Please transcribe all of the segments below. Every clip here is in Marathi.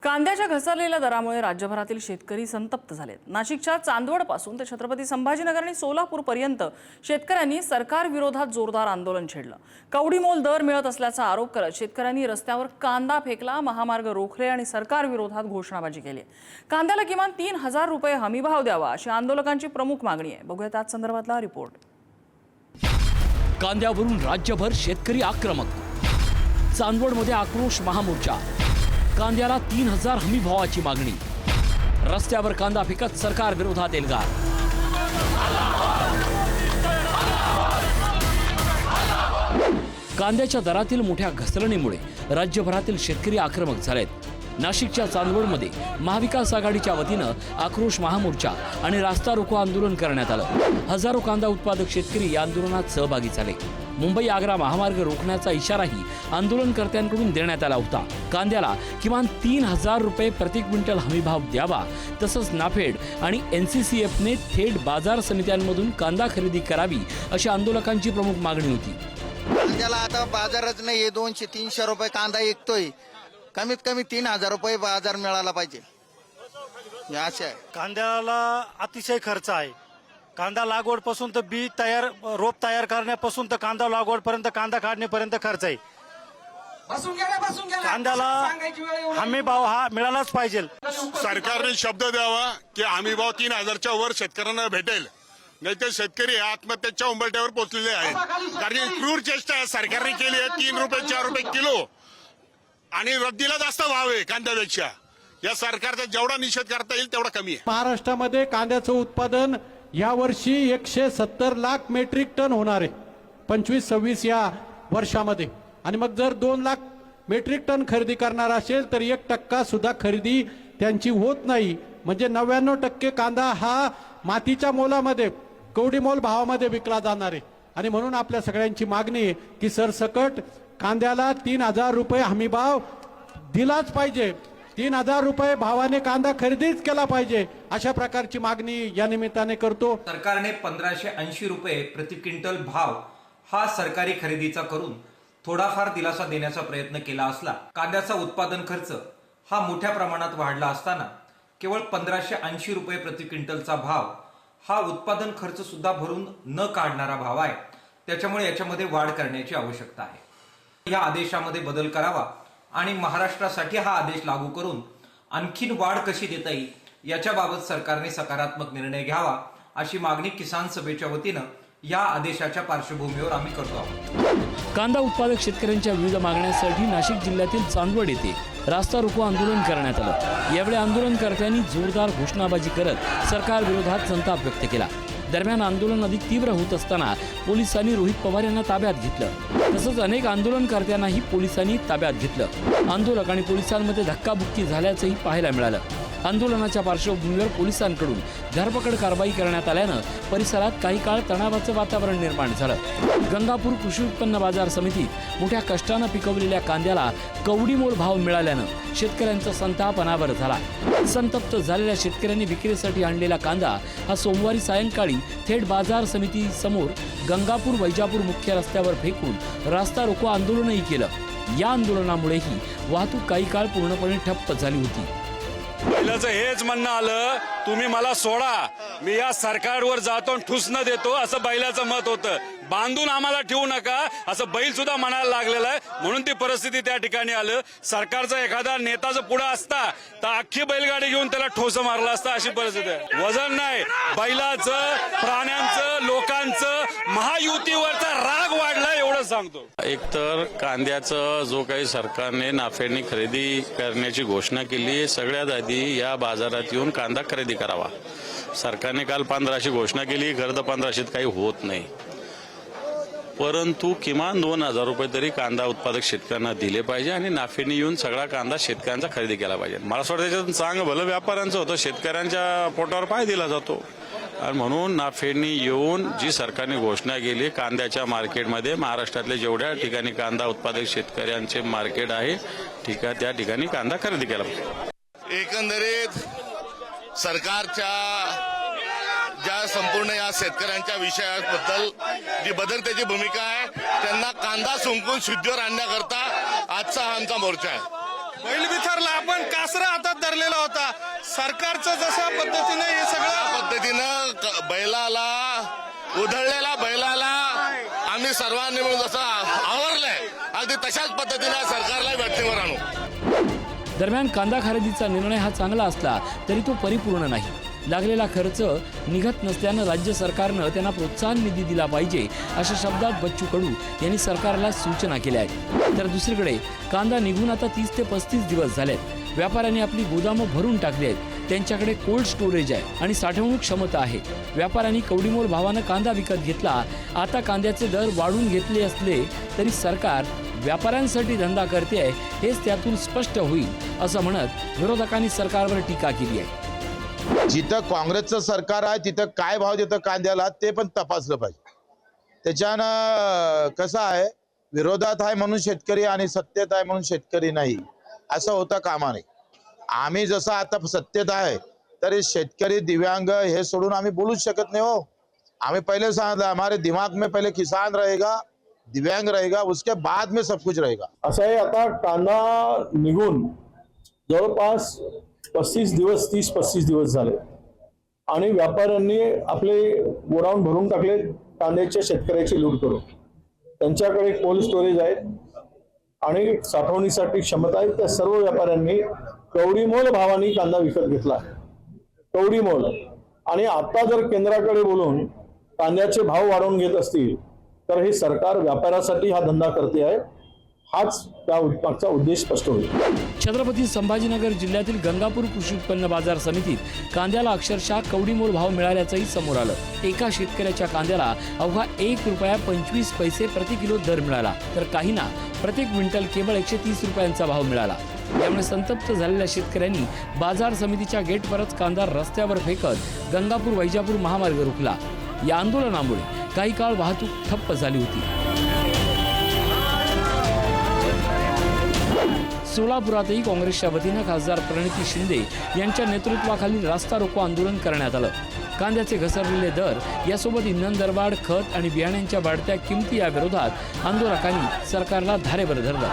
कांद्याच्या घसरलेल्या दरामुळे राज्यभरातील शेतकरी संतप्त झालेत। नाशिकच्या चांदवडपासून ते छत्रपती संभाजीनगर आणि सोलापूर पर्यंत शेतकऱ्यांनी सरकार विरोधात जोरदार आंदोलन छेडलं। कवडीमोल दर मिळत असल्याचा आरोप करत शेतकऱ्यांनी रस्त्यावर कांदा फेकला, महामार्ग रोखले आणि सरकार विरोधात घोषणाबाजी केली। कांद्याला किमान 3000 रुपये हमीभाव द्यावा अशी आंदोलकांची प्रमुख मागणी आहे। बघूया त्याच संदर्भातला रिपोर्ट। कांद्यावरून राज्यभर शेतकरी आक्रमक, चांदवडमध्ये आक्रोश महामोर्चा, कांद्याला 3000 हमी भावाची मागणी, रस्त्यावर कांदा फेकत सरकार विरोधात एल्गार। कांद्याच्या दरातील मोठ्या घसरणीमुळे राज्यभरातील शेतकरी आक्रमक झालेत। नाशिकच्या चांदवडमध्ये महाविकास आघाडीच्या वतीनं आक्रोश महामोर्चा आणि रास्ता रोको आंदोलन करण्यात आलं। हजारो कांदा उत्पादक शेतकरी या आंदोलनात सहभागी झाले। मुंबई आग्रा महामार्ग रोखण्याचा इशाराही आंदोलनकर्त्यांकडून देण्यात आला होता। कांद्याला किमान 3000 रुपये प्रति क्विंटल हमीभाव द्यावा, तसंच नाफेड आणि NCCFने थेट बाजार समित्यांमधून कांदा खरेदी करावी अशी आंदोलकांची प्रमुख मागणी होती। कांद्याला आता बाजारच नाही, 200-300 रुपये कांदा विकतोय, कमीत कमी 3000 रुपये बाजार मिळाला पाहिजे। कांद्याला अतिशय खर्च आहे। कांदा लागवड पासून तर बी तयार, रोप तयार करण्यापासून तर कांदा लागवड पर्यंत, कांदा काढण्यापर्यंत खर्च आहे। कांद्याला हमी भाव हा मिळालाच पाहिजे। सरकारने शब्द द्यावा की हमी भाव 3000च्या वर शेतकऱ्यांना भेटेल, नाही तर शेतकरी आत्महत्येच्या उंबरठ्यावर पोहोचलेले आहेत। कारण क्रूर चेष्टा सरकारने केली आहे। 3 रुपये 4 रुपये किलो आणि रद्दीला जास्त भाव आहे कांद्यापेक्षा। या सरकारचा जेवढा निषेध करता येईल तेवढा कमी आहे। महाराष्ट्रामध्ये कांद्याचं उत्पादन यावर्षी 170 लाख मेट्रिक टन होणार आहे 25-26 या वर्षामध्ये। आणि मग जर 2 लाख मेट्रिक टन खरेदी करणार असेल तर 1% सुद्धा खरेदी त्यांची होत नाही। म्हणजे 99% कांदा हा मातीच्या मोलामध्ये, कवडीमोल भावामध्ये विकला जाणार आहे। आणि म्हणून आपल्या सगळ्यांची मागणी आहे की सरसकट कांद्याला 3000 रुपये हमीभाव दिलाच पाहिजे। 3000 रुपये भावाने कांदा खरेदीच केला पाहिजे, अशा प्रकारची मागणी या निमित्ताने करतो। सरकारने 1580 रुपये प्रति क्विंटल भाव हा सरकारी खरेदीचा करून थोडाफार दिलासा देण्याचा प्रयत्न केला असला, कांद्याचा उत्पादन खर्च हा मोठ्या प्रमाणात वाढला असताना केवळ 1580 रुपये प्रति क्विंटलचा भाव हा उत्पादन खर्च सुद्धा भरून न काढणारा भाव आहे। त्याच्यामुळे याच्यामध्ये वाढ करण्याची आवश्यकता आहे। या आदेशामध्ये बदल करावा आणि महाराष्ट्रासाठी हा आदेश लागू करून आणखीन वाढ कशी देता येईल याच्याबाबत सरकारने सकारात्मक निर्णय घ्यावा अशी मागणी किसान सभेच्या वतीनं या आदेशाच्या पार्श्वभूमीवर आम्ही करतो आहोत। कांदा उत्पादक शेतकऱ्यांच्या विविध मागण्यांसाठी नाशिक जिल्ह्यातील चांदवड येथे रास्ता रोको आंदोलन करण्यात आलं। यावेळी आंदोलनकर्त्यांनी जोरदार घोषणाबाजी करत सरकार विरोधात संताप व्यक्त केला। दरम्यान आंदोलन अधिक तीव्र होत असताना पोलिसांनी रोहित पवार यांना ताब्यात घेतलं, तसंच अनेक आंदोलनकर्त्यांनाही पोलिसांनी ताब्यात घेतलं। आंदोलक आणि पोलिसांमध्ये धक्काबुक्की झाल्याचंही पाहायला मिळालं। आंदोलनाच्या पार्श्वभूमीवर पोलिसांकडून धरपकड कारवाई करण्यात आल्यानं परिसरात काही काळ तणावाचं वातावरण निर्माण झालं। गंगापूर कृषी उत्पन्न बाजार समितीत मोठ्या कष्टानं पिकवलेल्या कांद्याला कवडीमोल भाव मिळाल्यानं शेतकऱ्यांचा संताप अनावर झाला। संतप्त झालेल्या शेतकऱ्यांनी विक्रीसाठी आणलेला कांदा हा सोमवारी सायंकाळी थेट बाजार समिती समोर गंगापूर वैजापूर मुख्य रस्त्यावर फेकून रास्ता रोको आंदोलनही केलं। या आंदोलनामुळेही वाहतूक काही काळ पूर्णपणे ठप्प झाली होती। पहिल्याचं हेच म्हणणं आलं, तुम्ही मला सोडा, मी या सरकारवर जातो ठुस न देतो, असं बैलाचं मत होतं। बांधून आम्हाला ठेवू नका असं बैल सुद्धा म्हणायला लागलेला आहे। म्हणून ती परिस्थिती त्या ठिकाणी आलं। सरकारचा एखादा नेता जर पुढे असता तर अख्खी बैलगाडी घेऊन त्याला ठोस मारला असता, अशी परिस्थिती आहे। वजन नाही, बैलाचं, प्राण्यांचं, लोकांचं, महायुतीवरचा राग वाढला एवढं सांगतो। एकतर कांद्याचं जो काही सरकारने नाफेडने खरेदी करण्याची घोषणा केली, सगळ्यात आधी या बाजारात येऊन कांदा खरेदी करावा। सरकारने काल 1500 घोषणा केली, खरं तर 1500 काही होत नाही, परंतु किमान 2000 रुपये तरी कांदा उत्पादक शेतकऱ्यांना दिले पाहिजे आणि नाफेडने येऊन सगळा कांदा शेतकऱ्यांचा खरेदी केला पाहिजे। मला असं वाटतं त्याच्यातून चांगलं भलं व्यापाऱ्यांचं होतं, शेतकऱ्यांच्या पोटावर पाय दिला जातो। आणि म्हणून नाफेडने येऊन जी सरकारने घोषणा केली, कांद्याच्या मार्केटमध्ये महाराष्ट्रातल्या जेवढ्या ठिकाणी कांदा उत्पादक शेतकऱ्यांचे मार्केट आहे त्या ठिकाणी कांदा खरेदी केला पाहिजे। एकंदरीत सरकारच्या ज्या संपूर्ण या शेतकऱ्यांच्या विषयाबद्दल जी बदलत्याची भूमिका आहे, त्यांना कांदा सुंकून शुद्धीवर आणण्याकरता आजचा हा आमचा मोर्चा आहे। बैल बिथरला आपण कासरा आता केलेला होता. सरकारचं जशा पद्धतीने हे सगळं पद्धतीनं बैलाला उधळलेला बैलाला आम्ही सर्वांनी मिळून जसं आवरलंय अगदी तशाच पद्धतीने सरकारला भेटणीवर आणू. दरम्यान कांदा खरेदीचा निर्णय हा चांगला असला तरी तो परिपूर्ण नाही. लागलेला खर्च निघत नसल्यानं राज्य सरकारनं त्यांना प्रोत्साहन निधी दिला पाहिजे अशा शब्दात बच्चू कडू यांनी सरकारला सूचना केल्या आहेत. तर दुसरीकडे कांदा निघून आता 30 ते 35 दिवस झालेत. व्यापाऱ्यांनी आपली गोदामं भरून टाकली आहेत. त्यांच्याकडे कोल्ड स्टोरेज आहे आणि साठवणूक क्षमता आहे. व्यापाऱ्यांनी कवडीमोल भावानं कांदा विकत घेतला. आता कांद्याचे दर वाढून घेतले असले तरी सरकार व्यापाऱ्यांसाठी धंदा करते आहे हेच त्यातून स्पष्ट होईल असं म्हणत विरोधकांनी सरकारवर टीका केली आहे. जिथं काँग्रेसचं सरकार आहे तिथं काय भाव देतं कांद्याला ते पण तपासलं पाहिजे. त्याच्यानं कसं आहे, विरोधात आहे म्हणून शेतकरी आणि सत्तेत आहे म्हणून शेतकरी नाही असं होता कामा नये. आम्ही जसं आता सत्तेत आहे तरी शेतकरी दिव्यांग हे सोडून आम्ही बोलूच शकत नाही हो. आम्ही पहिले सांगितलं हमारे दिमाग में पहिले किसान रहेगा, दिव्यांग रहेगा, उसके बाद में सब कुछ रहेगा. असं आहे, आता कांदा निघून जवळपास 30-35 दिवस झाले आणि व्यापाऱ्यांनी आपले गोडाऊन भरून टाकले कांद्याच्या शेतकऱ्याची लूट करून. त्यांच्याकडे कोल्ड स्टोरेज आहेत आणि साठवणीसाठी क्षमता आहे. त्या सर्व व्यापाऱ्यांनी कवडीमोल भावाने कांदा विकत घेतला, कवडीमोल. आणि आता जर केंद्राकडे बोलून कांद्याचे भाव वाढवून घेत असतील तर हे सरकार व्यापाऱ्यासाठी हा धंदा करते आहे, हाच त्या मागचा उद्देश स्पष्ट होईल. छत्रपती संभाजीनगर जिल्ह्यातील गंगापूर कृषी उत्पन्न बाजार समितीत कांद्याला अक्षरशः कवडीमोल भाव मिळाल्याचंही समोर आलं. एका शेतकऱ्याच्या कांद्याला अवघा ₹1.25 प्रति किलो दर मिळाला तर काहींना प्रत्येक क्विंटल केवळ 130 रुपयांचा भाव मिळाला. यामुळे संतप्त झालेल्या शेतकऱ्यांनी बाजार समितीच्या गेटवरच कांदा रस्त्यावर फेकत गंगापूर वैजापूर महामार्ग रोखला. या आंदोलनामुळे काही काळ वाहतूक ठप्प झाली होती. सोलापुरातही काँग्रेसच्या वतीनं खासदार प्रणिती शिंदे यांच्या नेतृत्वाखाली रास्ता रोको आंदोलन करण्यात आलं. कांद्याचे घसरलेले दर यासोबत इंधन दरवाढ, खत आणि बियाण्यांच्या वाढत्या किमती या विरोधात आंदोलकांनी सरकारला धारेवर धरलं.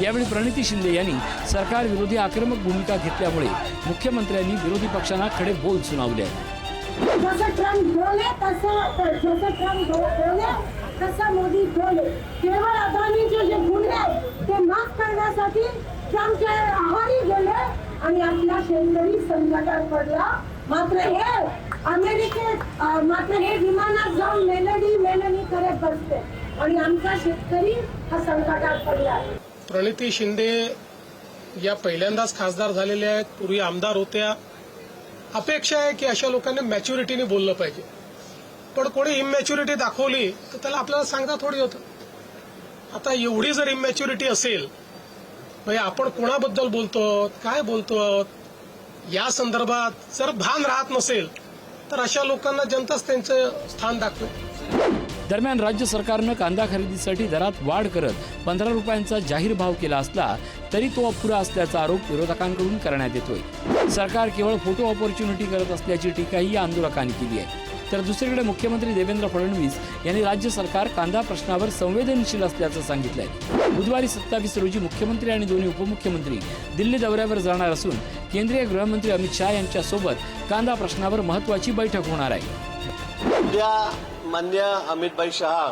यावेळी प्रणिती शिंदे यांनी सरकार विरोधी आक्रमक भूमिका घेतल्यामुळे मुख्यमंत्र्यांनी विरोधी पक्षांना खडे बोल सुनावले. तसा मोदी बोले. केवळ अदानीचे जे गुन्हे आहेत ते माफ करण्यासाठी आमच्या आव्हानी गेले आणि आपला शेतकरी संकटात पडला. मात्र हे विमानात जाऊन मेलडी करत बसते आणि आमचा शेतकरी हा संकटात पडला. प्रणिती शिंदे या पहिल्यांदाच खासदार झालेल्या आहेत, पूर्वी आमदार होत्या. अपेक्षा आहे की अशा लोकांनी मॅच्युरिटीने बोललं पाहिजे. पण कोणी इमॅच्युरिटी दाखवली तर त्याला आपल्याला सांगा थोडी होतं. आता एवढी जर इमॅच्युरिटी असेल, म्हणजे आपण कोणाबद्दल बोलतो, काय बोलतो, या संदर्भात जर भान राहत नसेल तर अशा लोकांना जनताच त्यांचं स्थान दाखवेल. दरम्यान राज्य सरकारनं कांदा खरेदीसाठी दरात वाढ करत 15 रुपयांचा जाहीर भाव केला असला तरी तो अपुरा असल्याचा आरोप विरोधकांकडून करण्यात येतोय. सरकार केवळ फोटो ऑपॉर्च्युनिटी करत असल्याची टीकाही या आंदोलकांनी केली आहे. तर दुसरीकडे मुख्यमंत्री देवेंद्र फडणवीस यांनी राज्य सरकार कांदा प्रश्नावर संवेदनशील असल्याचं सांगितलंय. बुधवारी 27 रोजी मुख्यमंत्री आणि दोन्ही उपमुख्यमंत्री दिल्ली दौऱ्यावर जाणार असून केंद्रीय गृहमंत्री अमित शहा यांच्यासोबत कांदा प्रश्नावर महत्त्वाची बैठक होणार आहे. उद्या मान्य अमितभाई शहा,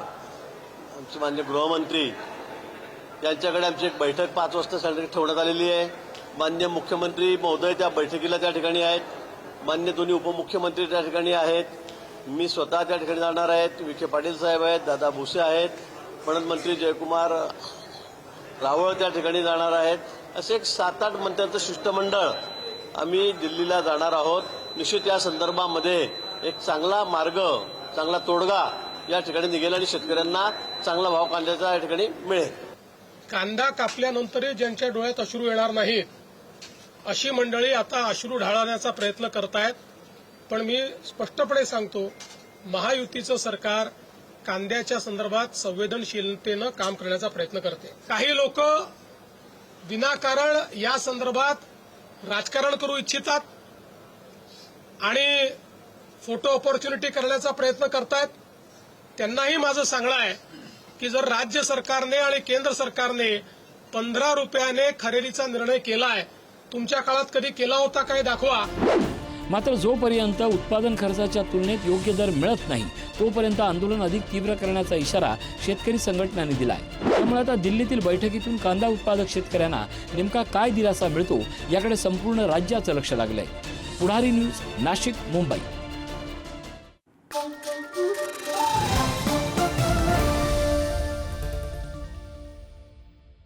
आमचे मान्य गृहमंत्री यांच्याकडे आमची एक बैठक 5 वाजता ठेवण्यात आलेली आहे. मान्य मुख्यमंत्री महोदय त्या बैठकीला त्या ठिकाणी आहेत. मान्य दोन्ही उपमुख्यमंत्री त्या ठिकाणी आहेत. मी स्वतः त्या ठिकाणी जाणार आहेत. विखे पाटील साहेब आहेत, दादा भुसे आहेत, पणन मंत्री जयकुमार रावळ त्या ठिकाणी जाणार आहेत. असे एक 7-8 मंत्र्यांचं शिष्टमंडळ आम्ही दिल्लीला जाणार आहोत. निश्चित या संदर्भामध्ये एक चांगला मार्ग, चांगला तोडगा या ठिकाणी निघेल आणि शेतकऱ्यांना चांगला भाव कांद्याचा या ठिकाणी मिळेल. कांदा कापल्यानंतरही ज्यांच्या डोळ्यात अश्रू येणार नाहीत अशी मंडळी आता अश्रू ढाळण्याचा प्रयत्न करतायत. पण मी स्पष्टपणे सांगतो, महायुतीचं सरकार कांद्याच्या संदर्भात संवेदनशीलतेनं काम करण्याचा प्रयत्न करते. काही लोक विनाकारण या संदर्भात राजकारण करू इच्छितात आणि फोटो ऑपॉर्च्युनिटी करण्याचा प्रयत्न करतायत. त्यांनाही माझं सांगणं आहे की जर राज्य सरकारने आणि केंद्र सरकारने 15 रुपयाने खरेदीचा निर्णय केलाय तुमच्या काळात कधी केला होता काय दाखवा. मात्र जोपर्यंत उत्पादन खर्चाच्या तुलनेत योग्य दर मिळत नाही तोपर्यंत आंदोलन अधिक तीव्र करण्याचा इशारा शेतकरी संघटनांनी दिलाय. त्यामुळे आता दिल्लीतील बैठकीतून कांदा उत्पादक शेतकऱ्यांना नेमका काय दिलासा मिळतो याकडे संपूर्ण राज्याचं लक्ष लागलंय. पुढारी न्यूज, नाशिक, मुंबई.